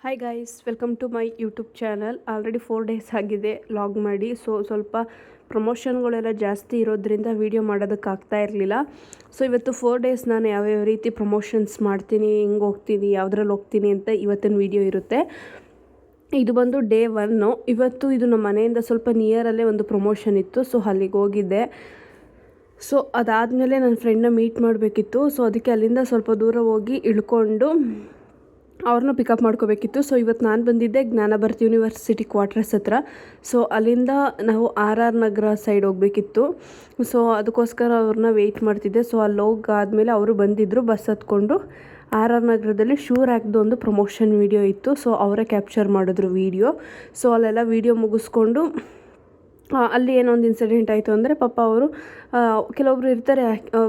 Hi guys, welcome to my YouTube channel. Already 4 days ಆಗಿದೆ log ಮಾಡಿ. ಸ್ವಲ್ಪ ಪ್ರಮೋಷನ್ಗಳೆಲ್ಲ ಜಾಸ್ತಿ ಇರೋದ್ರಿಂದ ವೀಡಿಯೋ ಮಾಡೋದಕ್ಕಾಗ್ತಾ ಇರಲಿಲ್ಲ. ಇವತ್ತು 4 ಡೇಸ್ ನಾನು ಯಾವ್ಯಾವ ರೀತಿ ಪ್ರಮೋಷನ್ಸ್ ಮಾಡ್ತೀನಿ, ಹಿಂಗೆ ಹೋಗ್ತೀನಿ, ಯಾವುದ್ರಲ್ಲಿ ಹೋಗ್ತೀನಿ ಅಂತ ಇವತ್ತಿನ ವೀಡಿಯೋ ಇರುತ್ತೆ. ಇದು ಬಂದು ಡೇ 1. ಇವತ್ತು ಇದು ನಮ್ಮ ಮನೆಯಿಂದ ಸ್ವಲ್ಪ ನಿಯರಲ್ಲೇ ಒಂದು ಪ್ರಮೋಷನ್ ಇತ್ತು. ಅಲ್ಲಿಗೆ ಹೋಗಿದ್ದೆ. ಅದಾದಮೇಲೆ ನನ್ನ ಫ್ರೆಂಡ್ನ ಮೀಟ್ ಮಾಡಬೇಕಿತ್ತು. ಅದಕ್ಕೆ ಅಲ್ಲಿಂದ ಸ್ವಲ್ಪ ದೂರ ಹೋಗಿ ಇಳ್ಕೊಂಡು ಅವ್ರನ್ನ ಪಿಕಪ್ ಮಾಡ್ಕೋಬೇಕಿತ್ತು. ಇವತ್ತು ನಾನು ಬಂದಿದ್ದೆ ಜ್ಞಾನಭಾರತಿ ಯೂನಿವರ್ಸಿಟಿ ಕ್ವಾರ್ಟರ್ಸ್ ಹತ್ರ. ಅಲ್ಲಿಂದ ನಾವು RR ನಗರ ಸೈಡ್ ಹೋಗಬೇಕಿತ್ತು. ಅದಕ್ಕೋಸ್ಕರ ಅವ್ರನ್ನ ವೆಯ್ಟ್ ಮಾಡ್ತಿದ್ದೆ. ಅಲ್ಲಿ ಹೋಗಾದ್ಮೇಲೆ ಅವರು ಬಂದಿದ್ದರು ಬಸ್ ಹತ್ಕೊಂಡು. RR ನಗರದಲ್ಲಿ ಶೂ ರ್ಯಾಕ್ದು ಒಂದು ಪ್ರಮೋಷನ್ ವೀಡಿಯೋ ಇತ್ತು. ಅವರೇ ಕ್ಯಾಪ್ಚರ್ ಮಾಡಿದ್ರು ವೀಡಿಯೋ. ಅಲ್ಲೆಲ್ಲ ವೀಡಿಯೋ ಮುಗಿಸ್ಕೊಂಡು ಅಲ್ಲಿ ಏನೊಂದು ಇನ್ಸಿಡೆಂಟ್ ಆಯಿತು ಅಂದರೆ, ಪಾಪ ಅವರು ಕೆಲವೊಬ್ರು ಇರ್ತಾರೆ,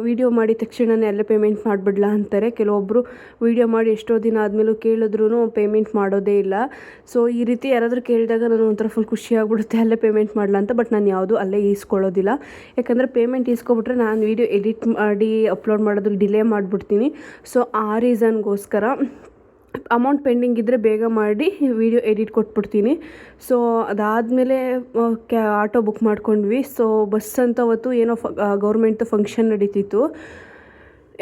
ವೀಡಿಯೋ ಮಾಡಿದ ತಕ್ಷಣವೇ ಅಲ್ಲೇ ಪೇಮೆಂಟ್ ಮಾಡಿಬಿಡ್ಲಾ ಅಂತಾರೆ. ಕೆಲವೊಬ್ಬರು ವೀಡಿಯೋ ಮಾಡಿ ಎಷ್ಟೋ ದಿನ ಆದಮೇಲೂ ಕೇಳಿದ್ರೂ ಪೇಮೆಂಟ್ ಮಾಡೋದೇ ಇಲ್ಲ. ಈ ರೀತಿ ಯಾರಾದರೂ ಕೇಳಿದಾಗ ನಾನು ಒಂಥರ ಫುಲ್ ಖುಷಿಯಾಗ್ಬಿಡುತ್ತೆ, ಅಲ್ಲೇ ಪೇಮೆಂಟ್ ಮಾಡಲ ಅಂತ. ಬಟ್ ನಾನು ಯಾವುದು ಅಲ್ಲೇ ಈಸ್ಕೊಳ್ಳೋದಿಲ್ಲ. ಯಾಕಂದರೆ ಪೇಮೆಂಟ್ ಈಸ್ಕೊಬಿಟ್ರೆ ನಾನು ವೀಡಿಯೋ ಎಡಿಟ್ ಮಾಡಿ ಅಪ್ಲೋಡ್ ಮಾಡೋದು ಡಿಲೇ ಮಾಡಿಬಿಡ್ತೀನಿ. ಆ ರೀಸನ್ಗೋಸ್ಕರ ಅಮೌಂಟ್ ಪೆಂಡಿಂಗ್ ಇದ್ದರೆ ಬೇಗ ಮಾಡಿ ವೀಡಿಯೋ ಎಡಿಟ್ ಕೊಟ್ಬಿಡ್ತೀನಿ. ಅದಾದಮೇಲೆ ಆಟೋ ಬುಕ್ ಮಾಡ್ಕೊಂಡ್ವಿ. ಬಸ್ ಅಂತ ಅವತ್ತು ಏನೋ ಗೌರ್ಮೆಂಟ್ದು ಫಂಕ್ಷನ್ ನಡೀತಿತ್ತು.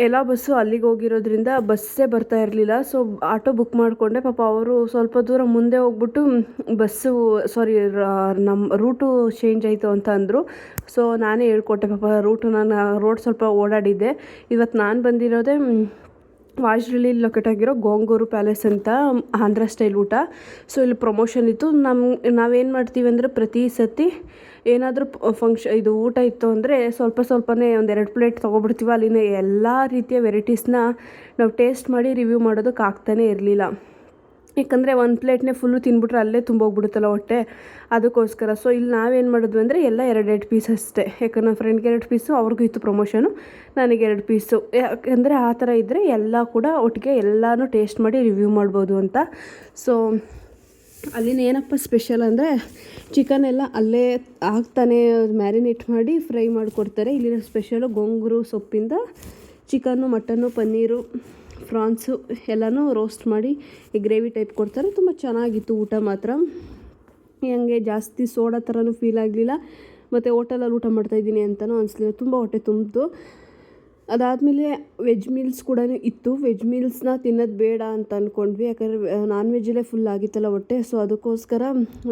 ಎಲ್ಲ ಬಸ್ಸು ಅಲ್ಲಿಗೆ ಹೋಗಿರೋದ್ರಿಂದ ಬಸ್ಸೇ ಬರ್ತಾ ಇರಲಿಲ್ಲ. ಆಟೋ ಬುಕ್ ಮಾಡಿಕೊಂಡೆ. ಪಾಪ ಅವರು ಸ್ವಲ್ಪ ದೂರ ಮುಂದೆ ಹೋಗ್ಬಿಟ್ಟು ನಮ್ಮ ರೂಟು ಚೇಂಜ್ ಆಯಿತು ಅಂತ ಅಂದರು. ನಾನೇ ಹೇಳ್ಕೊಟ್ಟೆ. ಪಾಪ ನಾನು ರೋಡ್ ಸ್ವಲ್ಪ ಓಡಾಡಿದ್ದೆ. ಇವತ್ತು ನಾನು ಬಂದಿರೋದೇ ವಾಜರಲ್ಲಿ ಲೊಕೇಟ್ ಆಗಿರೋ ಗೋಂಗೂರು ಪ್ಯಾಲೇಸ್ ಅಂತ, ಆಂಧ್ರ ಸ್ಟೈಲ್ ಊಟ. ಇಲ್ಲಿ ಪ್ರಮೋಷನ್ ಇತ್ತು. ನಾವೇನು ಮಾಡ್ತೀವಿ ಅಂದರೆ, ಪ್ರತಿ ಸತಿ ಏನಾದರೂ ಇದು ಊಟ ಇತ್ತು ಅಂದರೆ ಸ್ವಲ್ಪನೇ 1-2 ಪ್ಲೇಟ್ ತೊಗೊಬಿಡ್ತೀವಿ. ಅಲ್ಲಿನ ಎಲ್ಲ ರೀತಿಯ ವೆರೈಟೀಸ್ನ ನಾವು ಟೇಸ್ಟ್ ಮಾಡಿ ರಿವ್ಯೂ ಮಾಡೋದಕ್ಕೆ ಆಗ್ತಾನೇ ಇರಲಿಲ್ಲ. ಯಾಕಂದರೆ 1 ಪ್ಲೇಟ್ನೇ ಫುಲ್ಲು ತಿಂದ್ಬಿಟ್ರೆ ಅಲ್ಲೇ ತುಂಬೋಗ್ಬಿಡುತ್ತಲ್ಲ ಹೊಟ್ಟೆ. ಅದಕ್ಕೋಸ್ಕರ ಇಲ್ಲಿ ನಾವೇನು ಮಾಡಿದ್ವಿ ಅಂದರೆ, ಎಲ್ಲ 2 ಪೀಸ್ ಅಷ್ಟೇ. ಯಾಕಂದ್ರೆ ನನ್ನ ಫ್ರೆಂಡ್ಗೆ 2 ಪೀಸು, ಅವ್ರಿಗೂ ಇತ್ತು ಪ್ರಮೋಷನು, ನನಗೆ 2 ಪೀಸು. ಯಾಕಂದರೆ ಆ ಥರ ಇದ್ದರೆ ಎಲ್ಲ ಕೂಡ ಒಟ್ಟಿಗೆ ಎಲ್ಲನೂ ಟೇಸ್ಟ್ ಮಾಡಿ ರಿವ್ಯೂ ಮಾಡ್ಬೋದು ಅಂತ. ಅಲ್ಲಿನ ಏನಪ್ಪ ಸ್ಪೆಷಲ್ ಅಂದರೆ, ಚಿಕನ್ ಎಲ್ಲ ಅಲ್ಲೇ ಆಗ್ತಾನೆ ಮ್ಯಾರಿನೇಟ್ ಮಾಡಿ ಫ್ರೈ ಮಾಡಿಕೊಡ್ತಾರೆ. ಇಲ್ಲಿನ ಸ್ಪೆಷಲು ಗೋಂಗೂರು ಸೊಪ್ಪಿಂದ ಚಿಕನ್ನು, ಮಟನ್ನು, ಪನ್ನೀರು, ಫ್ರಾನ್ಸು ಎಲ್ಲನೂ ರೋಸ್ಟ್ ಮಾಡಿ ಈ ಗ್ರೇವಿ ಟೈಪ್ ಕೊಡ್ತಾರೆ. ತುಂಬ ಚೆನ್ನಾಗಿತ್ತು ಊಟ ಮಾತ್ರ. ಹಂಗೆ ಜಾಸ್ತಿ ಸೋಡಾ ಥರನೂ ಫೀಲ್ ಆಗಲಿಲ್ಲ, ಮತ್ತು ಹೋಟೆಲಲ್ಲಿ ಊಟ ಮಾಡ್ತಾಯಿದ್ದೀನಿ ಅಂತಲೂ ಅನಿಸ್ಲಿಲ್ಲ. ತುಂಬ ಹೊಟ್ಟೆ ತುಂಬಿತು. ಅದಾದಮೇಲೆ ವೆಜ್ ಮೀಲ್ಸ್ ಕೂಡ ಇತ್ತು. ವೆಜ್ ಮೀಲ್ಸ್ನ ತಿನ್ನೋದು ಬೇಡ ಅಂತ ಅಂದ್ಕೊಂಡ್ವಿ. ಯಾಕಂದರೆ ನಾನ್ ವೆಜ್ಜಲ್ಲೇ ಫುಲ್ ಆಗಿತ್ತಲ್ಲ ಹೊಟ್ಟೆ. ಅದಕ್ಕೋಸ್ಕರ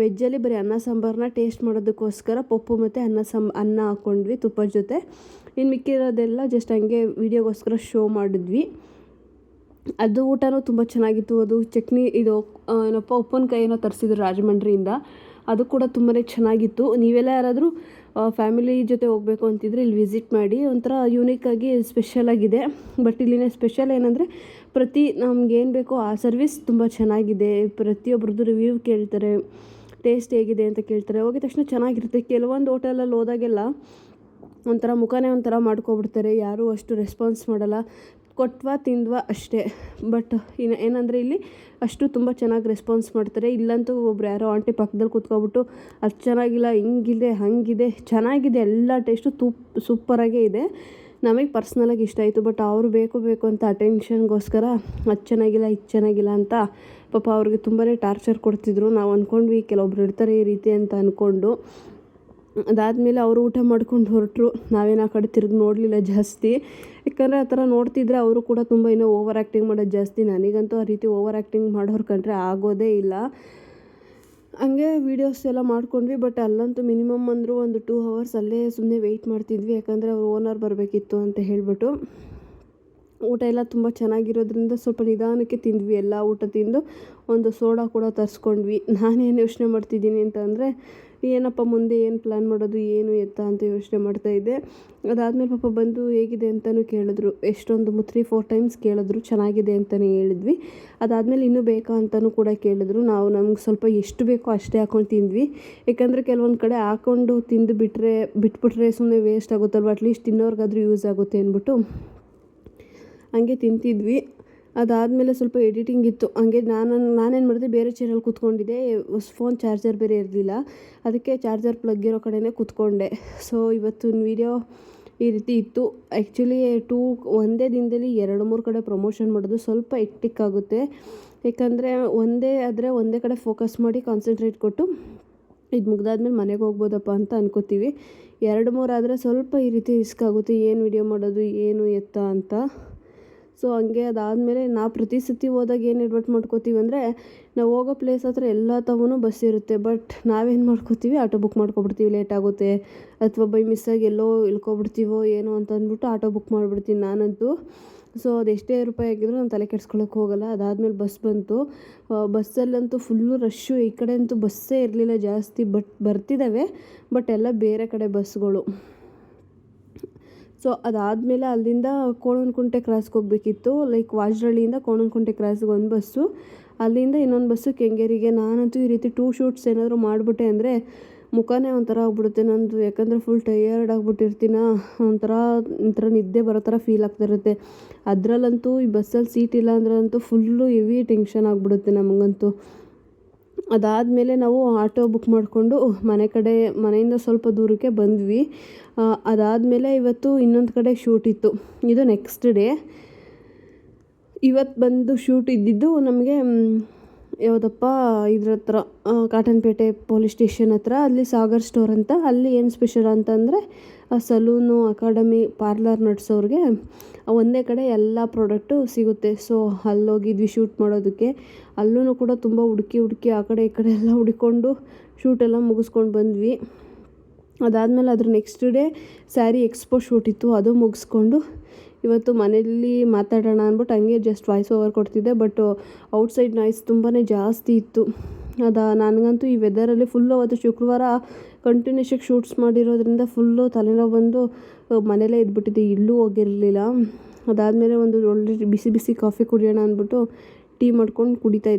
ವೆಜ್ಜಲ್ಲಿ ಬರೀ ಅನ್ನ ಸಾಂಬಾರನ್ನ ಟೇಸ್ಟ್ ಮಾಡೋದಕ್ಕೋಸ್ಕರ ಪಪ್ಪು ಮತ್ತು ಅನ್ನ ಹಾಕ್ಕೊಂಡ್ವಿ ತುಪ್ಪದ ಜೊತೆ. ಇನ್ನು ಮಿಕ್ಕಿರೋದೆಲ್ಲ ಜಸ್ಟ್ ಹಂಗೆ ವೀಡಿಯೋಗೋಸ್ಕರ ಶೋ ಮಾಡಿದ್ವಿ. ಅದು ಊಟನೂ ತುಂಬ ಚೆನ್ನಾಗಿತ್ತು. ಅದು ಚಟ್ನಿ, ಇದು ಏನಪ್ಪ ಉಪ್ಪಿನಕಾಯಿ ಏನೋ ತರಿಸಿದ್ರು ರಾಜಮಂಡ್ರಿಯಿಂದ, ಅದು ಕೂಡ ತುಂಬಾ ಚೆನ್ನಾಗಿತ್ತು. ನೀವೆಲ್ಲ ಯಾರಾದರೂ ಫ್ಯಾಮಿಲಿ ಜೊತೆ ಹೋಗಬೇಕು ಅಂತಿದ್ರೆ ಇಲ್ಲಿ ವಿಸಿಟ್ ಮಾಡಿ. ಒಂಥರ ಯೂನಿಕ್ಕಾಗಿ ಸ್ಪೆಷಲಾಗಿದೆ. ಬಟ್ ಇಲ್ಲಿನ ಸ್ಪೆಷಲ್ ಏನಂದರೆ, ನಮ್ಗೇನು ಬೇಕೋ ಆ ಸರ್ವಿಸ್ ತುಂಬ ಚೆನ್ನಾಗಿದೆ. ಪ್ರತಿಯೊಬ್ಬರದ್ದು ರಿವ್ಯೂ ಕೇಳ್ತಾರೆ, ಟೇಸ್ಟ್ ಹೇಗಿದೆ ಅಂತ ಕೇಳ್ತಾರೆ. ಹೋಗಿದ ತಕ್ಷಣ ಚೆನ್ನಾಗಿರುತ್ತೆ. ಕೆಲವೊಂದು ಹೋಟೆಲಲ್ಲಿ ಹೋದಾಗೆಲ್ಲ ಒಂಥರ ಮುಖನೇ ಒಂಥರ ಮಾಡ್ಕೊಬಿಡ್ತಾರೆ, ಯಾರೂ ಅಷ್ಟು ರೆಸ್ಪಾನ್ಸ್ ಮಾಡಲ್ಲ. ತಿಂದ್ವಾ ಅಷ್ಟೇ. ಬಟ್ ಏನಂದರೆ ಇಲ್ಲಿ ಅಷ್ಟು ತುಂಬ ಚೆನ್ನಾಗಿ ರೆಸ್ಪಾನ್ಸ್ ಮಾಡ್ತಾರೆ. ಇಲ್ಲಂತೂ ಒಬ್ರು ಯಾರೋ ಆಂಟಿ ಪಕ್ಕದಲ್ಲಿ ಕೂತ್ಕೊಬಿಟ್ಟು ಅದು ಚೆನ್ನಾಗಿಲ್ಲ, ಹಿಂಗಿದೆ, ಹಾಗಿದೆ, ಚೆನ್ನಾಗಿದೆ, ಎಲ್ಲ ಟೇಸ್ಟು ಸೂಪರಾಗೇ ಇದೆ. ನಮಗೆ ಪರ್ಸ್ನಲಾಗಿ ಇಷ್ಟ ಆಯಿತು. ಬಟ್ ಅವರು ಬೇಕು ಅಂತ ಅಟೆನ್ಷನ್ಗೋಸ್ಕರ ಅದು ಚೆನ್ನಾಗಿಲ್ಲ, ಇದು ಚೆನ್ನಾಗಿಲ್ಲ ಅಂತ ಪಾಪ ಅವ್ರಿಗೆ ತುಂಬಾ ಟಾರ್ಚರ್ ಕೊಡ್ತಿದ್ರು. ನಾವು ಅಂದ್ಕೊಂಡ್ವಿ ಕೆಲವೊಬ್ರು ಇರ್ತಾರೆ ಈ ರೀತಿ ಅಂತ ಅಂದ್ಕೊಂಡು. ಅದಾದಮೇಲೆ ಅವರು ಊಟ ಮಾಡ್ಕೊಂಡು ಹೊರಟರು. ನಾವೇನು ಆ ಕಡೆ ತಿರುಗಿ ನೋಡಲಿಲ್ಲ ಜಾಸ್ತಿ. ಯಾಕಂದರೆ ಆ ಥರ ನೋಡ್ತಿದ್ರೆ ಅವರು ಕೂಡ ತುಂಬ ಇನ್ನೂ ಓವರ್ ಆ್ಯಕ್ಟಿಂಗ್ ಮಾಡೋದು ಜಾಸ್ತಿ. ನನಗಂತೂ ಆ ರೀತಿ ಓವರ್ ಆ್ಯಕ್ಟಿಂಗ್ ಮಾಡೋರು ಕಂಡ್ರೆ ಆಗೋದೇ ಇಲ್ಲ. ಹಂಗೆ ವೀಡಿಯೋಸ್ ಎಲ್ಲ ಮಾಡ್ಕೊಂಡ್ವಿ. ಬಟ್ ಅಲ್ಲಂತೂ ಮಿನಿಮಮ್ ಅಂದರೂ ಒಂದು 2 ಅವರ್ಸ್ ಅಲ್ಲೇ ಸುಮ್ಮನೆ ವೆಯ್ಟ್ ಮಾಡ್ತಿದ್ವಿ. ಯಾಕಂದರೆ ಅವ್ರು ಓನರ್ ಬರಬೇಕಿತ್ತು ಅಂತ ಹೇಳಿಬಿಟ್ಟು. ಊಟ ಎಲ್ಲ ತುಂಬ ಚೆನ್ನಾಗಿರೋದ್ರಿಂದ ಸ್ವಲ್ಪ ನಿಧಾನಕ್ಕೆ ತಿಂದ್ವಿ. ಎಲ್ಲ ಊಟ ತಿಂದು ಒಂದು ಸೋಡಾ ಕೂಡ ತರಿಸ್ಕೊಂಡ್ವಿ. ನಾನೇನು ಯೋಚನೆ ಮಾಡ್ತಿದ್ದೀನಿ ಅಂತಂದರೆ, ಏನಪ್ಪ ಮುಂದೆ ಏನು ಪ್ಲ್ಯಾನ್ ಮಾಡೋದು, ಏನು ಎತ್ತ ಅಂತ ಯೋಚನೆ ಮಾಡ್ತಾಯಿದ್ದೆ. ಅದಾದಮೇಲೆ ಪಾಪ ಬಂದು ಹೇಗಿದೆ ಅಂತಲೂ ಕೇಳಿದ್ರು. ಎಷ್ಟೊಂದು 3-4 ಟೈಮ್ಸ್ ಕೇಳಿದ್ರು. ಚೆನ್ನಾಗಿದೆ ಅಂತಲೇ ಹೇಳಿದ್ವಿ. ಅದಾದಮೇಲೆ ಇನ್ನೂ ಬೇಕಾ ಅಂತಲೂ ಕೂಡ ಕೇಳಿದ್ರು. ನಮ್ಗೆ ಸ್ವಲ್ಪ ಎಷ್ಟು ಬೇಕೋ ಅಷ್ಟೇ ಹಾಕ್ಕೊಂಡು ತಿಂದ್ವಿ. ಯಾಕಂದರೆ ಕೆಲವೊಂದು ಕಡೆ ಹಾಕ್ಕೊಂಡು ತಿಂದು ಬಿಟ್ಬಿಟ್ರೆ ಸುಮ್ಮನೆ ವೇಸ್ಟ್ ಆಗುತ್ತಲ್ವ. ಅಟ್ಲೀಸ್ಟ್ ತಿನ್ನೋರ್ಗಾದ್ರೂ ಯೂಸ್ ಆಗುತ್ತೆ ಅಂದ್ಬಿಟ್ಟು ಹಂಗೆ ತಿಂತಿದ್ವಿ. ಅದಾದಮೇಲೆ ಸ್ವಲ್ಪ ಎಡಿಟಿಂಗ್ ಇತ್ತು. ಹಂಗೆ ನಾನೇನು ಮಾಡಿದೆ, ಬೇರೆ ಚೇರಲ್ಲಿ ಕೂತ್ಕೊಂಡಿದ್ದೆ. ಫೋನ್ ಚಾರ್ಜರ್ ಬೇರೆ ಇರಲಿಲ್ಲ. ಅದಕ್ಕೆ ಚಾರ್ಜರ್ ಪ್ಲಗ್ ಇರೋ ಕಡೆನೇ ಕೂತ್ಕೊಂಡೆ. ಇವತ್ತಿನ ವೀಡಿಯೋ ಈ ರೀತಿ ಇತ್ತು. ಆ್ಯಕ್ಚುಲಿ ಒಂದೇ ದಿನದಲ್ಲಿ 2-3 ಕಡೆ ಪ್ರಮೋಷನ್ ಮಾಡೋದು ಸ್ವಲ್ಪ ಹೆಕ್ಟಿಕ್ ಆಗುತ್ತೆ. ಯಾಕಂದರೆ ಒಂದೇ ಕಡೆ ಫೋಕಸ್ ಮಾಡಿ ಕಾನ್ಸಂಟ್ರೇಟ್ ಕೊಟ್ಟು ಇದು ಮುಗ್ದಾದ್ಮೇಲೆ ಮನೆಗೆ ಹೋಗ್ಬೋದಪ್ಪ ಅಂತ ಅನ್ಕೋತೀವಿ. 2-3 ಆದರೆ ಸ್ವಲ್ಪ ಈ ರೀತಿ ರಿಸ್ಕ್ ಆಗುತ್ತೆ, ಏನು ವಿಡಿಯೋ ಮಾಡೋದು ಏನು ಎತ್ತ ಅಂತ. ಸೊ ಹಂಗೆ ಅದಾದಮೇಲೆ ನಾವು ಪ್ರತಿ ಸತಿ ಹೋದಾಗ ಏನು ಎಡ್ವರ್ಟ್ ಮಾಡ್ಕೋತೀವಿ ಅಂದರೆ, ನಾವು ಹೋಗೋ ಪ್ಲೇಸ್ ಹತ್ರ ಎಲ್ಲ ತವೂ ಬಸ್ ಇರುತ್ತೆ. ಬಟ್ ನಾವೇನು ಮಾಡ್ಕೋತೀವಿ, ಆಟೋ ಬುಕ್ ಮಾಡ್ಕೊಬಿಡ್ತೀವಿ, ಲೇಟ್ ಆಗುತ್ತೆ ಅಥವಾ ಬೈ ಮಿಸ್ಸಾಗಿ ಎಲ್ಲೋ ಇಳ್ಕೊಬಿಡ್ತೀವೋ ಏನೋ ಅಂತ ಅಂದ್ಬಿಟ್ಟು ಆಟೋ ಬುಕ್ ಮಾಡಿಬಿಡ್ತೀನಿ ನಾನಂತೂ. ಸೊ ಅದೆಷ್ಟೇ ರೂಪಾಯಿ ಆಗಿದ್ರು ನಾನು ತಲೆ ಕೆಡ್ಸ್ಕೊಳಕ್ಕೆ ಹೋಗಲ್ಲ. ಅದಾದಮೇಲೆ ಬಸ್ ಬಂತು. ಬಸ್ಸಲ್ಲಂತೂ ಫುಲ್ಲು ರಶ್ಶು. ಈ ಕಡೆ ಅಂತೂ ಬಸ್ಸೇ ಇರಲಿಲ್ಲ ಜಾಸ್ತಿ, ಬಟ್ ಬರ್ತಿದ್ದಾವೆ, ಬಟ್ ಎಲ್ಲ ಬೇರೆ ಕಡೆ ಬಸ್ಗಳು. ಸೊ ಅದಾದಮೇಲೆ ಅಲ್ಲಿಂದ ಕೋಣನಕುಂಟೆ ಕ್ರಾಸ್ಗೆ ಹೋಗಬೇಕಿತ್ತು. ಲೈಕ್ ವಾಜರಳ್ಳಿಯಿಂದ ಕೋಣನಕುಂಟೆ ಕ್ರಾಸ್ಗೆ ಒಂದು ಬಸ್ಸು, ಅಲ್ಲಿಂದ ಇನ್ನೊಂದು ಬಸ್ಸು ಕೆಂಗೇರಿಗೆ. ನಾನಂತೂ ಈ ರೀತಿ 2 ಶೂಟ್ಸ್ ಏನಾದರೂ ಮಾಡಿಬಿಟ್ಟೆ ಅಂದರೆ ಮುಖನೇ ಒಂಥರ ಆಗ್ಬಿಡುತ್ತೆ ನಂದು, ಯಾಕಂದರೆ ಫುಲ್ ಟಯರ್ಡ್ ಆಗಿಬಿಟ್ಟಿರ್ತೀನ. ಒಂಥರ ನಿದ್ದೆ ಬರೋ ಥರ ಫೀಲ್ ಆಗ್ತಿರುತ್ತೆ. ಅದರಲ್ಲಂತೂ ಈ ಬಸ್ಸಲ್ಲಿ ಸೀಟ್ ಇಲ್ಲ ಅಂದ್ರಂತೂ ಫುಲ್ಲು ಹೆವಿ ಟೆನ್ಷನ್ ಆಗಿಬಿಡುತ್ತೆ ನಮಗಂತೂ. ಅದಾದಮೇಲೆ ನಾವು ಆಟೋ ಬುಕ್ ಮಾಡಿಕೊಂಡು ಮನೆಯಿಂದ ಸ್ವಲ್ಪ ದೂರಕ್ಕೆ ಬಂದ್ವಿ. ಅದಾದಮೇಲೆ ಇವತ್ತು ಇನ್ನೊಂದು ಕಡೆ ಶೂಟ್ ಇತ್ತು. ಇದು ನೆಕ್ಸ್ಟ್ ಡೇ. ಇವತ್ತು ಬಂದು ಶೂಟ್ ಇದ್ದಿದ್ದು ನಮಗೆ ಯಾವುದಪ್ಪ ಇದ್ರ ಹತ್ರ, ಕಾಟನ್ಪೇಟೆ ಪೊಲೀಸ್ ಸ್ಟೇಷನ್ ಹತ್ರ. ಅಲ್ಲಿ ಸಾಗರ್ ಸ್ಟೋರ್ ಅಂತ. ಅಲ್ಲಿ ಏನು ಸ್ಪೆಷಲ್ ಅಂತಂದರೆ ಸಲೂನು, ಅಕಾಡೆಮಿ, ಪಾರ್ಲರ್ ನಡೆಸೋರಿಗೆ ಒಂದೇ ಕಡೆ ಎಲ್ಲ ಪ್ರಾಡಕ್ಟು ಸಿಗುತ್ತೆ. ಸೊ ಅಲ್ಲೋಗಿದ್ವಿ ಶೂಟ್ ಮಾಡೋದಕ್ಕೆ. ಅಲ್ಲೂ ಕೂಡ ತುಂಬ ಹುಡುಕಿ ಆ ಕಡೆ ಈ ಕಡೆ ಎಲ್ಲ ಹುಡ್ಕೊಂಡು ಶೂಟೆಲ್ಲ ಮುಗಿಸ್ಕೊಂಡು ಬಂದ್ವಿ. ಅದಾದಮೇಲೆ ಅದ್ರ next day sari expo shoot ಇತ್ತು, ಅದು ಮುಗಿಸ್ಕೊಂಡು ಇವತ್ತು ಮನೆಯಲ್ಲಿ ಮಾತಾಡೋಣ ಅಂದ್ಬಿಟ್ಟು ಹಂಗೆ ಜಸ್ಟ್ ವಾಯ್ಸ್ ಓವರ್ ಕೊಡ್ತಿದ್ದೆ. ಬಟ್ ಔಟ್ಸೈಡ್ ನಾಯ್ಸ್ ತುಂಬಾ ಜಾಸ್ತಿ ಇತ್ತು. ನನಗಂತೂ ಈ ವೆದರಲ್ಲಿ ಫುಲ್ಲು ಅವತ್ತು ಶುಕ್ರವಾರ ಕಂಟಿನ್ಯೂಷಾಗಿ ಶೂಟ್ಸ್ ಮಾಡಿರೋದ್ರಿಂದ ಫುಲ್ಲು ತಲೆನೋವು ಬಂದು ಮನೇಲೇ ಇದ್ಬಿಟ್ಟಿದ್ದೆ, ಇಲ್ಲೂ ಹೋಗಿರಲಿಲ್ಲ. ಅದಾದಮೇಲೆ ಒಂದು ಒಳ್ಳೆ ಬಿಸಿ ಕಾಫಿ ಕುಡಿಯೋಣ ಅಂದ್ಬಿಟ್ಟು ಟೀ ಮಾಡ್ಕೊಂಡು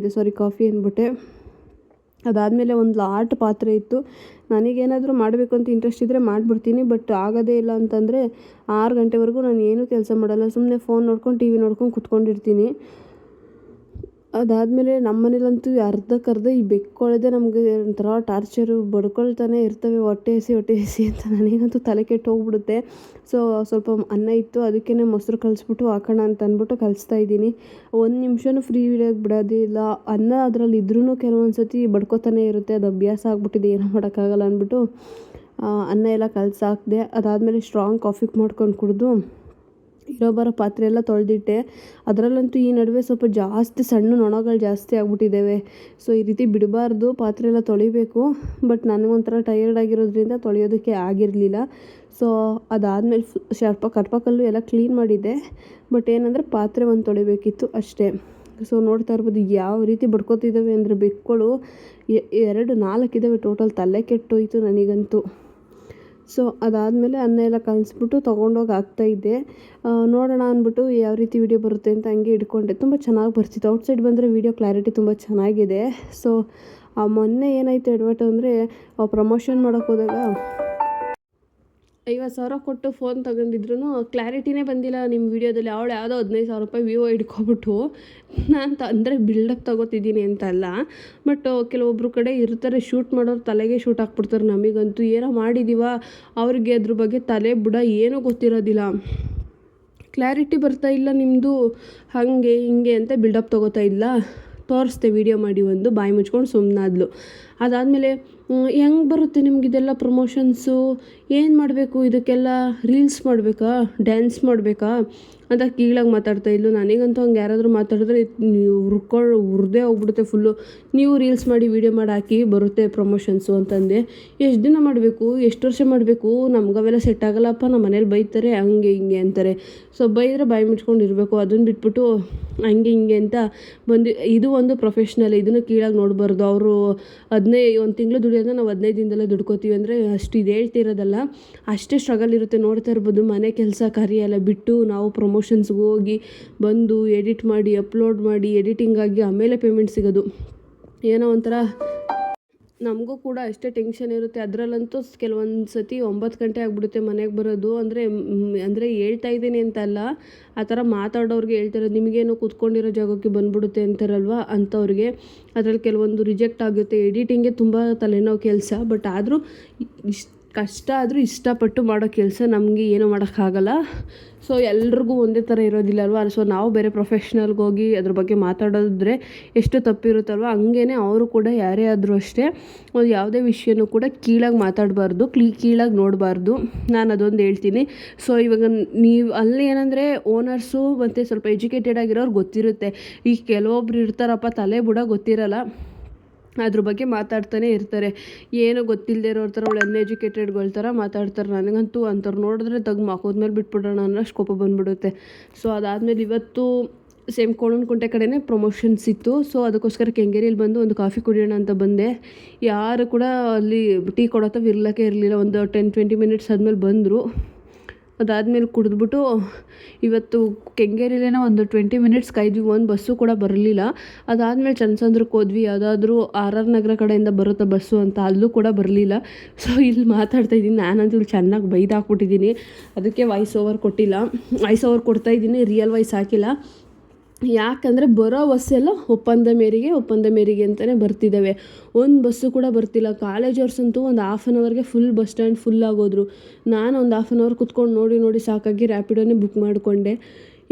ಕಾಫಿ ಅಂದ್ಬಿಟ್ಟೆ. ಅದಾದಮೇಲೆ ಒಂದು ಲಾಟ್ ಪಾತ್ರೆ ಇತ್ತು. ನನಗೇನಾದರೂ ಮಾಡಬೇಕು ಅಂತ ಇಂಟ್ರೆಸ್ಟ್ ಇದ್ದರೆ ಮಾಡಿಬಿಡ್ತೀನಿ, ಬಟ್ ಆಗೋದೇ ಇಲ್ಲ ಅಂತಂದರೆ 6 ಗಂಟೆವರೆಗೂ ನಾನು ಏನೂ ಕೆಲಸ ಮಾಡಲ್ಲ. ಸುಮ್ಮನೆ ಫೋನ್ ನೋಡ್ಕೊಂಡು ಟಿ ವಿ ನೋಡ್ಕೊಂಡು ಕೂತ್ಕೊಂಡಿರ್ತೀನಿ. ಅದಾದಮೇಲೆ ನಮ್ಮ ಮನೇಲಂತೂ ಅರ್ಧಕ್ಕರ್ಧ ಈ ಬೆಕ್ಕೊಳದೆ ನಮಗೆ ಒಂಥರ ಟಾರ್ಚರು, ಬಡ್ಕೊಳ್ತಾನೆ ಇರ್ತವೆ ಹೊಟ್ಟೆ ಹಸಿ ಅಂತ. ನನಗಂತೂ ತಲೆ ಕೆಟ್ಟು ಹೋಗ್ಬಿಡುತ್ತೆ. ಸೊ ಸ್ವಲ್ಪ ಅನ್ನ ಇತ್ತು, ಅದಕ್ಕೇ ಮೊಸರು ಕಲಿಸ್ಬಿಟ್ಟು ಹಾಕೋಣ ಅಂತ ಅಂದ್ಬಿಟ್ಟು ಕಲಿಸ್ತಾ ಇದ್ದೀನಿ. 1 ನಿಮಿಷನೂ ಫ್ರೀ ಇಡೋಕ್ಕೆ ಬಿಡೋದಿಲ್ಲ. ಅನ್ನ ಅದರಲ್ಲಿ ಇದ್ರೂ ಕೆಲವೊಂದು ಸತಿ ಬಡ್ಕೊತಾನೆ ಇರುತ್ತೆ. ಅದು ಅಭ್ಯಾಸ ಆಗ್ಬಿಟ್ಟಿದೆ, ಏನೂ ಮಾಡೋಕ್ಕಾಗಲ್ಲ ಅಂದ್ಬಿಟ್ಟು ಅನ್ನ ಎಲ್ಲ ಕಲಸಾಕಿದೆ. ಅದಾದಮೇಲೆ ಸ್ಟ್ರಾಂಗ್ ಕಾಫಿ ಮಾಡ್ಕೊಂಡು ಕುಡಿದು ಇರೋ ಪಾತ್ರೆ ಎಲ್ಲ ತೊಳೆದಿಟ್ಟೆ. ಅದರಲ್ಲಂತೂ ಈ ನಡುವೆ ಸ್ವಲ್ಪ ಜಾಸ್ತಿ ಸಣ್ಣ ನೊಣಗಳು ಜಾಸ್ತಿ ಆಗ್ಬಿಟ್ಟಿದ್ದಾವೆ. ಸೊ ಈ ರೀತಿ ಬಿಡಬಾರ್ದು, ಪಾತ್ರೆ ಎಲ್ಲ ತೊಳಿಬೇಕು. ಬಟ್ ನನಗೊಂಥರ ಟಯರ್ಡ್ ಆಗಿರೋದ್ರಿಂದ ತೊಳೆಯೋದಕ್ಕೆ ಆಗಿರಲಿಲ್ಲ. ಸೊ ಅದಾದಮೇಲೆ ಕಟ್ಪಕಲ್ಲು ಎಲ್ಲ ಕ್ಲೀನ್ ಮಾಡಿದ್ದೆ. ಬಟ್ ಏನಂದರೆ ಪಾತ್ರೆ ಒಂದು ತೊಳಿಬೇಕಿತ್ತು ಅಷ್ಟೇ. ಸೊ ನೋಡ್ತಾ ಇರ್ಬೋದು ಯಾವ ರೀತಿ ಬಡ್ಕೊತಿದ್ದಾವೆ ಅಂದರೆ ಬೆಕ್ಕುಗಳು. 4 ಇದ್ದಾವೆ ಟೋಟಲ್. ತಲೆ ಕೆಟ್ಟೋಯ್ತು ನನಗಂತೂ. ಸೊ ಅದಾದಮೇಲೆ ಅನ್ನ ಎಲ್ಲ ಕಲಿಸ್ಬಿಟ್ಟು ತೊಗೊಂಡೋಗಿ ಹಾಕ್ತಾಯಿದ್ದೆ. ನೋಡೋಣ ಅಂದ್ಬಿಟ್ಟು ಯಾವ ರೀತಿ ವಿಡಿಯೋ ಬರುತ್ತೆ ಅಂತ ಹಂಗೆ ಇಟ್ಕೊಂಡೆ. ತುಂಬ ಚೆನ್ನಾಗಿ ಬರ್ತಿತ್ತು. ಔಟ್ಸೈಡ್ ಬಂದರೆ ವಿಡಿಯೋ ಕ್ಲಾರಿಟಿ ತುಂಬ ಚೆನ್ನಾಗಿದೆ. ಸೊ ಮೊನ್ನೆ ಏನಾಯಿತು ಎಡವಟ್ಟು ಅಂದರೆ, ಪ್ರಮೋಷನ್ ಮಾಡೋಕ್ಕೆ ಹೋದಾಗ 50,000 ಕೊಟ್ಟು ಫೋನ್ ತೊಗೊಂಡಿದ್ರು ಕ್ಲಾರಿಟಿನೇ ಬಂದಿಲ್ಲ ನಿಮ್ಮ ವೀಡಿಯೋದಲ್ಲಿ. ಅವಳು ಯಾವುದೋ 15,000 ರೂಪಾಯಿ ವಿವೋ ಹಿಡ್ಕೊಬಿಟ್ಟು, ನಾನು ಅಂದರೆ ಬಿಲ್ಡಪ್ ತೊಗೋತಿದ್ದೀನಿ ಅಂತಲ್ಲ, ಬಟ್ ಕೆಲವೊಬ್ಬರು ಕಡೆ ಇರ್ತಾರೆ ಶೂಟ್ ಮಾಡೋರು ತಲೆಗೆ ಶೂಟ್ ಹಾಕ್ಬಿಡ್ತಾರೆ. ನಮಗಂತೂ ಏನೋ ಮಾಡಿದ್ದೀವ, ಅವ್ರಿಗೆ ಅದ್ರ ಬಗ್ಗೆ ತಲೆ ಬುಡ ಏನೂ ಗೊತ್ತಿರೋದಿಲ್ಲ. ಕ್ಲಾರಿಟಿ ಬರ್ತಾ ಇಲ್ಲ ನಿಮ್ಮದು, ಹಾಗೆ ಹಿಂಗೆ ಅಂತ ಬಿಲ್ಡಪ್ ತೊಗೋತಾ ಇಲ್ಲ. ತೋರಿಸ್ದೆ ವೀಡಿಯೋ ಮಾಡಿ, ಒಂದು ಬಾಯಿ ಮುಚ್ಕೊಂಡು ಸುಮ್ಮನಾದ್ಲು. ಅದಾದಮೇಲೆ ಹೆಂಗೆ ಬರುತ್ತೆ ನಿಮಗಿದೆಲ್ಲ ಪ್ರಮೋಷನ್ಸು, ಏನು ಮಾಡಬೇಕು ಇದಕ್ಕೆಲ್ಲ, ರೀಲ್ಸ್ ಮಾಡಬೇಕಾ, ಡ್ಯಾನ್ಸ್ ಮಾಡಬೇಕಾ ಅಂತ ಕೀಳಾಗಿ ಮಾತಾಡ್ತಾ ಇದ್ಲು. ನನಗಂತೂ ಹಂಗೆ ಯಾರಾದರೂ ಮಾತಾಡಿದ್ರೆ ಹುರಿದೇ ಹೋಗ್ಬಿಡುತ್ತೆ ಫುಲ್ಲು. ನೀವು ರೀಲ್ಸ್ ಮಾಡಿ ವೀಡಿಯೋ ಮಾಡಿ ಹಾಕಿ ಬರುತ್ತೆ ಪ್ರಮೋಷನ್ಸು ಅಂತಂದೆ. ಎಷ್ಟು ದಿನ ಮಾಡಬೇಕು, ಎಷ್ಟು ವರ್ಷ ಮಾಡಬೇಕು, ನಮ್ಗವೆಲ್ಲ ಸೆಟ್ ಆಗಲ್ಲಪ್ಪ, ನಮ್ಮ ಮನೇಲಿ ಬೈತಾರೆ, ಹಂಗೆ ಹಿಂಗೆ ಅಂತಾರೆ. ಸೊ ಬೈದರೆ ಬಾಯಿ ಮುಚ್ಕೊಂಡು ಇರಬೇಕು. ಅದನ್ನು ಬಿಟ್ಬಿಟ್ಟು ಹಂಗೆ ಹಿಂಗೆ ಅಂತ ಬಂದು, ಇದು ಒಂದು ಪ್ರೊಫೆಷ್ನಲ್, ಇದನ್ನು ಕೀಳಾಗಿ ನೋಡಬಾರ್ದು. ಅವರು 1 ತಿಂಗಳು ದುಡಿಯೋದನ್ನ ನಾವು 15 ದಿನದಲ್ಲೇ ದುಡ್ಕೋತೀವಿ ಅಂದರೆ ಅಷ್ಟು ಇದು ಹೇಳ್ತಿರೋದಲ್ಲ, ಅಷ್ಟೇ ಸ್ಟ್ರಗಲ್ ಇರುತ್ತೆ. ನೋಡ್ತಾ ಇರ್ಬೋದು, ಮನೆ ಕೆಲಸ ಕಾರ್ಯ ಎಲ್ಲ ಬಿಟ್ಟು ನಾವು ಪ್ರಮೋಷನ್ಸ್ಗೆ ಹೋಗಿ ಬಂದು ಎಡಿಟ್ ಮಾಡಿ ಅಪ್ಲೋಡ್ ಮಾಡಿ ಎಡಿಟಿಂಗ್ ಆಗಿ ಆಮೇಲೆ ಪೇಮೆಂಟ್ ಸಿಗೋದು. ಏನೋ ಒಂಥರ ನಮಗೂ ಕೂಡ ಅಷ್ಟೇ ಟೆನ್ಷನ್ ಇರುತ್ತೆ. ಅದರಲ್ಲಂತೂ ಕೆಲವೊಂದು ಸತಿ 9 ಗಂಟೆ ಆಗಿಬಿಡುತ್ತೆ ಮನೆಗೆ ಬರೋದು. ಅಂದರೆ ಹೇಳ್ತಾ ಇದ್ದೀನಿ ಅಂತಲ್ಲ, ಆ ಥರ ಮಾತಾಡೋರಿಗೆ ಹೇಳ್ತಿರೋದು. ನಿಮಗೇನು ಕೂತ್ಕೊಂಡಿರೋ ಜಾಗಕ್ಕೆ ಬಂದ್ಬಿಡುತ್ತೆ ಅಂತಾರಲ್ವ, ಅಂಥವ್ರಿಗೆ. ಅದರಲ್ಲಿ ಕೆಲವೊಂದು ರಿಜೆಕ್ಟ್ ಆಗುತ್ತೆ. ಎಡಿಟಿಂಗೇ ತುಂಬ ತಲೆನೋವು ಕೆಲಸ. ಬಟ್ ಆದರೂ ಕಷ್ಟ ಆದರೂ ಇಷ್ಟಪಟ್ಟು ಮಾಡೋ ಕೆಲಸ ನಮಗೆ ಏನೂ ಮಾಡೋಕ್ಕಾಗಲ್ಲ. ಸೊ ಎಲ್ರಿಗೂ ಒಂದೇ ಥರ ಇರೋದಿಲ್ಲ ಅಲ್ವಾ. ಸೊ ನಾವು ಬೇರೆ ಪ್ರೊಫೆಷ್ನಲ್ಗೆ ಹೋಗಿ ಅದ್ರ ಬಗ್ಗೆ ಮಾತಾಡೋದ್ರೆ ಎಷ್ಟು ತಪ್ಪಿರುತ್ತಲ್ವ, ಹಂಗೇ ಅವರು ಕೂಡ ಯಾರೇ ಆದರೂ ಅಷ್ಟೇ ಒಂದು ಯಾವುದೇ ವಿಷಯನೂ ಕೂಡ ಕೀಳಾಗಿ ಮಾತಾಡಬಾರ್ದು, ಕೀಳಾಗಿ ನೋಡಬಾರ್ದು. ನಾನು ಅದೊಂದು ಹೇಳ್ತೀನಿ. ಸೊ ಇವಾಗ ನೀವು ಅಲ್ಲಿ ಏನಂದರೆ ಓನರ್ಸು ಮತ್ತು ಸ್ವಲ್ಪ ಎಜುಕೇಟೆಡ್ ಆಗಿರೋರು ಗೊತ್ತಿರುತ್ತೆ. ಈಗ ಕೆಲವೊಬ್ರು ಇರ್ತಾರಪ್ಪ ತಲೆ ಬುಡ ಗೊತ್ತಿರಲ್ಲ, ಅದ್ರ ಬಗ್ಗೆ ಮಾತಾಡ್ತಾನೆ ಇರ್ತಾರೆ. ಏನೋ ಗೊತ್ತಿಲ್ಲದೆ ಇರೋರ ಥರ ಅವಳು ಅನ್ಎಜುಕೇಟೆಡ್ಗಳ ಥರ ಮಾತಾಡ್ತಾರೆ. ನನಗಂತೂ ಅಂಥವ್ರು ನೋಡಿದ್ರೆ ಹೋದ್ಮೇಲೆ ಬಿಟ್ಬಿಡೋಣ ಅನ್ನೋಷ್ಟು ಕೋಪ ಬಂದುಬಿಡುತ್ತೆ. ಸೊ ಅದಾದಮೇಲೆ ಇವತ್ತು ಸೇಮ್ ಕೋಣನಕುಂಟೆ ಕಡೆನೇ ಪ್ರಮೋಷನ್ಸ್ ಇತ್ತು. ಸೊ ಅದಕ್ಕೋಸ್ಕರ ಕೆಂಗೇರಿಯಲ್ಲಿ ಬಂದು ಒಂದು ಕಾಫಿ ಕುಡಿಯೋಣ ಅಂತ ಬಂದೆ. ಯಾರು ಕೂಡ ಅಲ್ಲಿ ಟೀ ಕೊಡೋತ್ತ ಇರ್ಲಕ್ಕೆ ಇರಲಿಲ್ಲ. ಒಂದು 10-20 ಮಿನಿಟ್ಸ್ ಆದಮೇಲೆ ಬಂದರು. ಅದಾದಮೇಲೆ ಕುಡಿದ್ಬಿಟ್ಟು ಇವತ್ತು ಕೆಂಗೇರಿಲೇನೋ ಒಂದು 20 ಮಿನಿಟ್ಸ್ ಕಾಯ್ದ್ವಿ, ಒಂದು ಬಸ್ಸು ಕೂಡ ಬರಲಿಲ್ಲ. ಅದಾದಮೇಲೆ ಚನ್ನಸಂದ್ರಕ್ಕೆ ಹೋದ್ವಿ, ಯಾವುದಾದ್ರೂ ಆರ್ ನಗರ ಕಡೆಯಿಂದ ಬರುತ್ತಾ ಬಸ್ಸು ಅಂತ, ಅಲ್ಲೂ ಕೂಡ ಬರಲಿಲ್ಲ. ಸೊ ಇಲ್ಲಿ ಮಾತಾಡ್ತಾಯಿದ್ದೀನಿ, ನಾನಂತೂ ಇಲ್ಲಿ ಚೆನ್ನಾಗಿ ಬೈದಾಕ್ಬಿಟ್ಟಿದ್ದೀನಿ. ಅದಕ್ಕೆ ವಾಯ್ಸ್ ಓವರ್ ಕೊಟ್ಟಿಲ್ಲ, ವಾಯ್ಸ್ ಓವರ್ ಕೊಡ್ತಾಯಿದ್ದೀನಿ, ರಿಯಲ್ ವಾಯ್ಸ್ ಹಾಕಿಲ್ಲ. ಯಾಕಂದರೆ ಬರೋ ಬಸ್ಸೆಲ್ಲ ಒಪ್ಪಂದ ಮೇರೆಗೆ ಅಂತಲೇ ಬರ್ತಿದ್ದಾವೆ. ಒಂದು ಬಸ್ಸು ಕೂಡ ಬರ್ತಿಲ್ಲ. ಕಾಲೇಜರ್ಸಂತೂ ಒಂದು ಹಾಫ್ ಆನ್ ಅವರ್ಗೆ ಫುಲ್ ಬಸ್ ಸ್ಟ್ಯಾಂಡ್ ಫುಲ್ ಆಗೋದ್ರು. ನಾನು ಒಂದು ಹಾಫ್ ಆನ್ ಅವರ್ ಕುತ್ಕೊಂಡು ನೋಡಿ ಸಾಕಾಗಿ ರ್ಯಾಪಿಡೋನೇ ಬುಕ್ ಮಾಡಿಕೊಂಡೆ.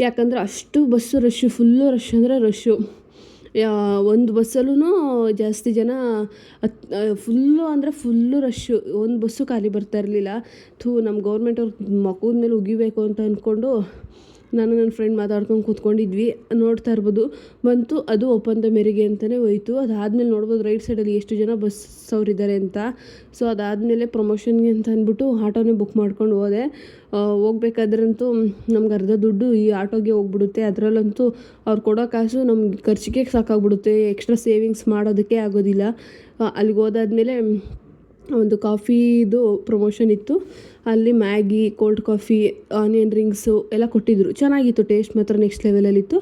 ಯಾಕಂದರೆ ಅಷ್ಟು ಬಸ್ಸು ರಶ್ಶು, ಫುಲ್ಲು ರಶ್ ಅಂದರೆ ರಶ್ಶು. ಒಂದು ಬಸ್ಸಲ್ಲೂ ಜಾಸ್ತಿ ಜನ ಫುಲ್ಲು ರಶ್ಶು. ಒಂದು ಬಸ್ಸು ಖಾಲಿ ಬರ್ತಾ ಇರಲಿಲ್ಲ. ನಮ್ಮ ಗೌರ್ಮೆಂಟ್ ಅವ್ರು ಮಕ್ಕದ ಮೇಲೆ ಉಗಿಬೇಕು ಅಂತ ಅಂದ್ಕೊಂಡು ನಾನು ನನ್ನ ಫ್ರೆಂಡ್ ಮಾತಾಡ್ಕೊಂಡು ಕೂತ್ಕೊಂಡಿದ್ವಿ. ನೋಡ್ತಾ ಇರ್ಬೋದು ಬಂತು, ಅದು ಒಪ್ಪಂದ ಮೇರೆಗೆ ಅಂತಲೇ ಹೋಯಿತು. ಅದಾದಮೇಲೆ ನೋಡ್ಬೋದು ರೈಟ್ ಸೈಡಲ್ಲಿ ಎಷ್ಟು ಜನ ಬಸ್ ಅವರಿದ್ದಾರೆ ಅಂತ. ಸೊ ಅದಾದಮೇಲೆ ಪ್ರಮೋಷನ್ಗೆ ಅಂತ ಅಂದ್ಬಿಟ್ಟು ಆಟೋನೇ ಬುಕ್ ಮಾಡ್ಕೊಂಡು ಹೋದೆ. ಹೋಗ್ಬೇಕಾದ್ರಂತೂ ನಮ್ಗೆ ಅರ್ಧ ದುಡ್ಡು ಈ ಆಟೋಗೆ ಹೋಗ್ಬಿಡುತ್ತೆ. ಅದರಲ್ಲಂತೂ ಅವ್ರು ಕೊಡೋ ಕಾಸು ನಮ್ಗೆ ಖರ್ಚಿಗೆ ಸಾಕಾಗ್ಬಿಡುತ್ತೆ, ಎಕ್ಸ್ಟ್ರಾ ಸೇವಿಂಗ್ಸ್ ಮಾಡೋದಕ್ಕೆ ಆಗೋದಿಲ್ಲ. ಅಲ್ಲಿಗೆ ಹೋದಾದ್ಮೇಲೆ ಒಂದು ಕಾಫಿದು ಪ್ರಮೋಷನ್ ಇತ್ತು. ಅಲ್ಲಿ Maggi, cold coffee, onion rings ಎಲ್ಲ ಕೊಟ್ಟಿದ್ದರು. ಚೆನ್ನಾಗಿತ್ತು, ಟೇಸ್ಟ್ ಮಾತ್ರ ನೆಕ್ಸ್ಟ್ ಲೆವೆಲಲ್ಲಿತ್ತು.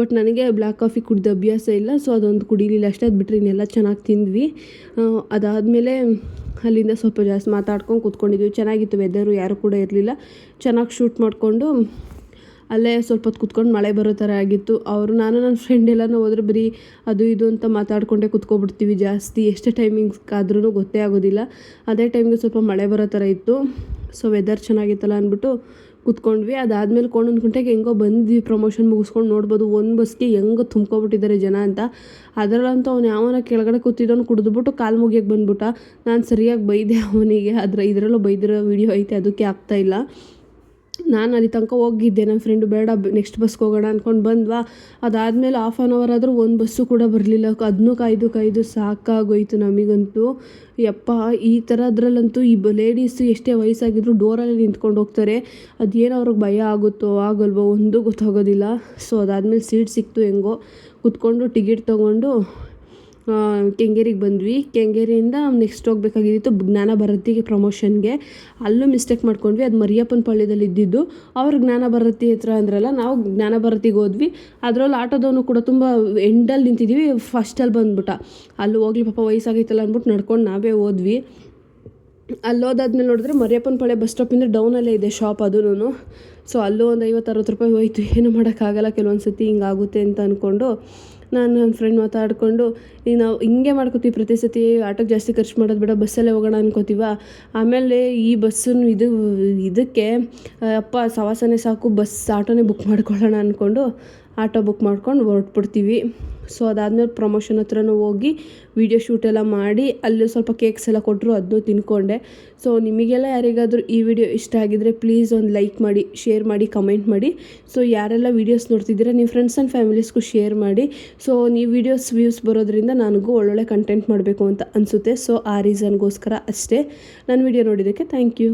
ಬಟ್ ನನಗೆ ಬ್ಲ್ಯಾಕ್ ಕಾಫಿ ಕುಡಿದ ಅಭ್ಯಾಸ ಇಲ್ಲ, ಸೊ ಅದೊಂದು ಕುಡಿಲಿಲ್ಲ ಅಷ್ಟೇ. ಅದು ಬಿಟ್ಟರೆ ಇನ್ನೆಲ್ಲ ಚೆನ್ನಾಗಿ ತಿಂದ್ವಿ. ಅದಾದಮೇಲೆ ಅಲ್ಲಿಂದ ಸ್ವಲ್ಪ ಜಾಸ್ತಿ ಮಾತಾಡ್ಕೊಂಡು ಕೂತ್ಕೊಂಡಿದ್ವಿ. ಚೆನ್ನಾಗಿತ್ತು ವೆದರು, ಯಾರು ಕೂಡ ಇರಲಿಲ್ಲ. ಚೆನ್ನಾಗಿ ಶೂಟ್ ಮಾಡಿಕೊಂಡು ಅಲ್ಲೇ ಸ್ವಲ್ಪ ಹೊತ್ತು ಕುತ್ಕೊಂಡು ಮಳೆ ಬರೋ ಥರ ಆಗಿತ್ತು. ನಾನು ನನ್ನ ಫ್ರೆಂಡ್ ಎಲ್ಲನೂ ಹೋದ್ರೆ ಬರೀ ಅದು ಇದು ಅಂತ ಮಾತಾಡ್ಕೊಂಡೇ ಕುತ್ಕೊಬಿಡ್ತೀವಿ ಜಾಸ್ತಿ. ಎಷ್ಟು ಟೈಮಿಂಗ್ಸ್ಗಾದ್ರೂ ಗೊತ್ತೇ ಆಗೋದಿಲ್ಲ. ಅದೇ ಟೈಮ್ಗೆ ಸ್ವಲ್ಪ ಮಳೆ ಬರೋ ಥರ ಇತ್ತು. ಸೊ ವೆದರ್ ಚೆನ್ನಾಗಿತ್ತಲ್ಲ ಅಂದ್ಬಿಟ್ಟು ಕೂತ್ಕೊಂಡ್ವಿ. ಅದಾದಮೇಲೆ ಕೋಣನಕುಂಟೆಗೆ ಹೆಂಗೋ ಬಂದ್ವಿ. ಪ್ರಮೋಷನ್ ಮುಗಿಸ್ಕೊಂಡು ನೋಡ್ಬೋದು ಒಂದು ಬಸ್ಗೆ ಹೆಂಗೋ ತುಂಬ್ಕೊಬಿಟ್ಟಿದ್ದಾರೆ ಜನ ಅಂತ. ಅದರಲ್ಲಂತೂ ಅವ್ನು ಯಾವನ ಕೆಳಗಡೆ ಕೂತಿದ್ದವನು ಕುಡಿದ್ಬಿಟ್ಟು ಕಾಲು ಮುಗಿಯೋಕ್ಕೆ ಬಂದ್ಬಿಟ್ಟ. ನಾನು ಸರಿಯಾಗಿ ಬೈದೆ ಅವನಿಗೆ. ಇದರಲ್ಲೂ ಬೈದಿರೋ ವೀಡಿಯೋ ಐತೆ, ಅದಕ್ಕೆ ಆಗ್ತಾಯಿಲ್ಲ. ನಾನು ಅಲ್ಲಿ ತನಕ ಹೋಗಿದ್ದೆ, ನನ್ನ ಫ್ರೆಂಡು ಬೇಡ ನೆಕ್ಸ್ಟ್ ಬಸ್ಗೆ ಹೋಗೋಣ ಅಂದ್ಕೊಂಡು ಬಂದ್ವಾ. ಅದಾದಮೇಲೆ ಹಾಫ್ ಆನ್ ಅವರ್ ಆದರೂ ಒಂದು ಬಸ್ಸು ಕೂಡ ಬರಲಿಲ್ಲ. ಅದನ್ನೂ ಕಾಯ್ದು ಸಾಕಾಗೋಯ್ತು ನಮಗಂತೂ. ಯಪ್ಪ, ಈ ಥರದ್ರಲ್ಲಂತೂ ಈ ಲೇಡೀಸು ಎಷ್ಟೇ ವಯಸ್ಸಾಗಿದ್ರು ಡೋರಲ್ಲಿ ನಿಂತ್ಕೊಂಡು ಹೋಗ್ತಾರೆ. ಅದೇನೋ ಅವ್ರಿಗೆ ಭಯ ಆಗುತ್ತೋ ಆಗಲ್ವೋ ಒಂದೂ ಗೊತ್ತಾಗೋದಿಲ್ಲ. ಸೊ ಅದಾದಮೇಲೆ ಸೀಟ್ ಸಿಕ್ತು, ಹೆಂಗೋ ಕುತ್ಕೊಂಡು ಟಿಕೆಟ್ ತೊಗೊಂಡು ಕೆಂಗೇರಿಗೆ ಬಂದ್ವಿ. ಕೆಂಗೇರಿಯಿಂದ ನೆಕ್ಸ್ಟ್ ಹೋಗ್ಬೇಕಾಗಿತ್ತು ಜ್ಞಾನ ಭಾರತಿಗೆ ಪ್ರಮೋಷನ್ಗೆ. ಅಲ್ಲೂ ಮಿಸ್ಟೇಕ್ ಮಾಡ್ಕೊಂಡ್ವಿ. ಅದು ಮರಿಯಪ್ಪನ ಪಾಳ್ಯದಲ್ಲಿ ಇದ್ದಿದ್ದು. ಅವ್ರು ಜ್ಞಾನ ಭಾರತಿ ಹತ್ರ ಅಂದ್ರಲ್ಲ, ನಾವು ಜ್ಞಾನ ಭಾರತಿಗೆ ಹೋದ್ವಿ. ಅದರಲ್ಲಿ ಆಟೋದವನು ಕೂಡ ತುಂಬ ಎಂಡಲ್ಲಿ ನಿಂತಿದ್ದೀವಿ. ಫಸ್ಟಲ್ಲಿ ಬಂದ್ಬಿಟ್ಟ. ಅಲ್ಲಿ ಹೋಗ್ಲಿ ಪಾಪ ವಯಸ್ಸಾಗೈತಲ್ಲ ಅಂದ್ಬಿಟ್ಟು ನಡ್ಕೊಂಡು ನಾವೇ ಹೋದ್ವಿ. ಅಲ್ಲಿ ಹೋದಾದ್ಮೇಲೆ ನೋಡಿದ್ರೆ ಮರಿಯಪ್ಪನ ಪಾಳ್ಯ ಬಸ್ ಸ್ಟಾಪಿಂದ ಡೌನಲ್ಲೇ ಇದೆ ಶಾಪ್ ಅದೂ. ಸೊ ಅಲ್ಲೂ ಒಂದು 50-60 ರೂಪಾಯಿ ಹೋಯ್ತು. ಏನು ಮಾಡೋಕ್ಕಾಗಲ್ಲ, ಕೆಲವೊಂದು ಸತಿ ಹಿಂಗಾಗುತ್ತೆ ಅಂತ ಅಂದ್ಕೊಂಡು ನಾನು ನನ್ನ ಫ್ರೆಂಡ್ ಮಾತಾಡಿಕೊಂಡು ಈಗ ನಾವು ಹಿಂಗೆ ಮಾಡ್ಕೋತೀವಿ ಪ್ರತಿ ಸತಿ. ಆಟೋಗೆ ಜಾಸ್ತಿ ಖರ್ಚು ಮಾಡೋದು ಬೇಡ, ಬಸ್ಸಲ್ಲೇ ಹೋಗೋಣ ಅನ್ಕೋತೀವ. ಆಮೇಲೆ ಈ ಬಸ್ಸನ್ನು ಇದಕ್ಕೆ ಅಪ್ಪ ಸವಾಸನೆ ಸಾಕು, ಆಟೋನೇ ಬುಕ್ ಮಾಡ್ಕೊಳ್ಳೋಣ ಅಂದ್ಕೊಂಡು ಆಟೋ ಬುಕ್ ಮಾಡ್ಕೊಂಡು ಹೊರಟ್ಬಿಡ್ತೀವಿ. ಸೊ ಅದಾದಮೇಲೆ ಪ್ರಮೋಷನ್ ಹತ್ರನೂ ಹೋಗಿ ವೀಡಿಯೋ ಶೂಟೆಲ್ಲ ಮಾಡಿ ಅಲ್ಲಿ ಸ್ವಲ್ಪ ಕೇಕ್ಸ್ ಎಲ್ಲ ಕೊಟ್ಟರು, ಅದನ್ನೂ ತಿನ್ಕೊಂಡೆ. ಸೊ ನಿಮಗೆಲ್ಲ ಯಾರಿಗಾದರೂ ಈ ವಿಡಿಯೋ ಇಷ್ಟ ಆಗಿದರೆ ಪ್ಲೀಸ್ ಒಂದು ಲೈಕ್ ಮಾಡಿ, ಶೇರ್ ಮಾಡಿ, ಕಮೆಂಟ್ ಮಾಡಿ. ಸೊ ಯಾರೆಲ್ಲ ವೀಡಿಯೋಸ್ ನೋಡ್ತಿದ್ದೀರಾ ನಿಮ್ಮ ಫ್ರೆಂಡ್ಸ್ ಆ್ಯಂಡ್ ಫ್ಯಾಮಿಲೀಸ್ಗೂ ಶೇರ್ ಮಾಡಿ. ಸೊ ನೀವು ವೀಡಿಯೋಸ್ ವ್ಯೂಸ್ ಬರೋದ್ರಿಂದ ನನಗೂ ಒಳ್ಳೊಳ್ಳೆ ಕಂಟೆಂಟ್ ಮಾಡಬೇಕು ಅಂತ ಅನಿಸುತ್ತೆ. ಸೊ ಆ ರೀಸನ್ಗೋಸ್ಕರ ಅಷ್ಟೇ. ನನ್ನ ವೀಡಿಯೋ ನೋಡಿದ್ದಕ್ಕೆ ಥ್ಯಾಂಕ್ ಯು.